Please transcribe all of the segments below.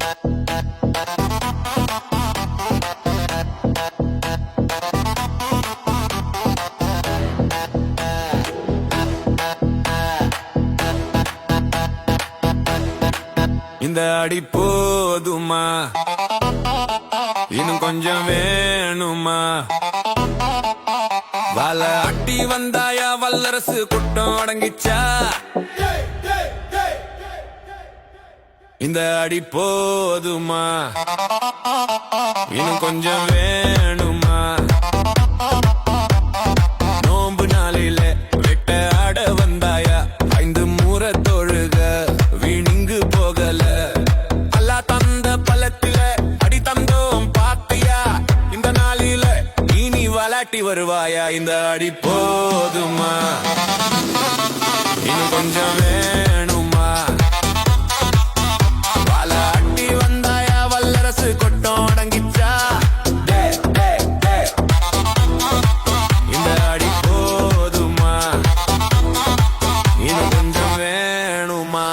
இந்த அடி போதுமா, இன்னும் கொஞ்சம் வேணுமா? வல அட்டி வந்தாயா வல்லரசு கூட்டம் அடங்கிச்சா? இந்த அடி போதுமா, இன்னும் கொஞ்சம் வேணுமா? நோம்பு நாளில வெட்ட ஆட வந்தாயா, 5 முறை தொழுக வீணிங்கு போகல. அல்லா தந்த பலத்தில அடி தந்தோம் பாத்தியா, இந்த நாளில நீ வளாட்டி வருவாயா? இந்த அடி போதுமா, இன்னும் கொஞ்சம் வேணுமா? கொட்டம் அடங்கிச்சா? இந்த அடி போதுமா, இன்னும் கொஞ்சம் வேணுமா?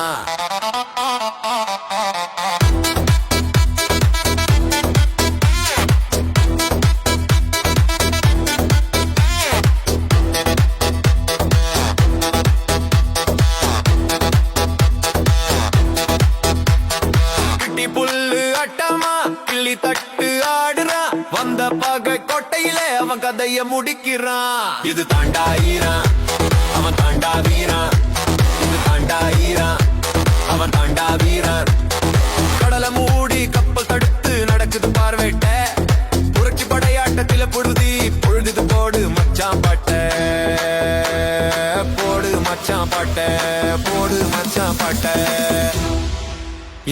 புல்லு அட்டமா கிள்ளி தட்டு ஆடுறான், வந்த பகை கொட்டையில அவன் கதைய முடிக்கிறான். இது தாண்டாயிரான், அவன் தாண்டா வீரான். இது தாண்டாயிரான், அவன் தாண்டா வீரான். கடலை மூடி கப்பல் தடுத்து நடக்குது பார்வைட்ட, புரட்சி படையாட்டத்தில பொழுதி பொழுது போடு மச்சான் பாட்ட, போடு மச்சான் பாட்ட, போடு மச்சான் பாட்ட.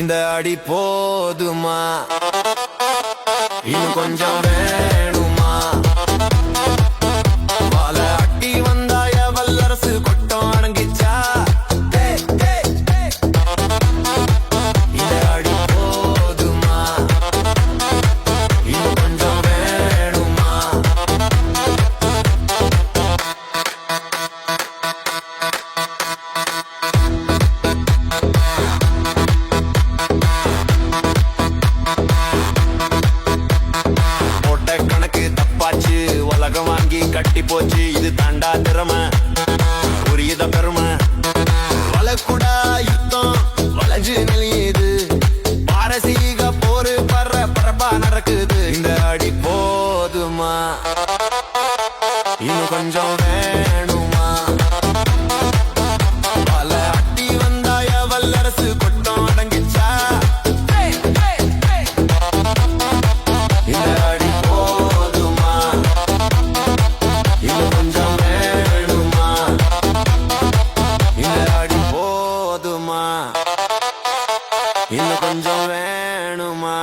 இந்த அடி போதுமா, இன்னும் கொஞ்சம் வேணுமா? வாழ அட்டி வந்தாய வல்லரசு கொட்டம் அடங்கிச்சா? இந்த அடி போதுமா, இன்னும் கொஞ்சம் வேணுமா? உலகம் வாங்கி கட்டி போச்சு, இது தாண்டா திறமை, புரியுத பெருமை. வளக்குடா யுத்தம் வளைஞ்சு நெளியுது, பாரசீக போரு பரப்பா நடக்குது. இந்த அடி போதுமா, இன்னும் கொஞ்சம் வேணுமா? பல அட்டி வந்தாய வல்லரசு கொட்டம் அடங்கிச்சா? இந்த அடி போதுமா, இன்னும் கொஞ்சம் வேணுமா? இந்த அடி போதுமா, இன்னும் கொஞ்சம் வேணுமா?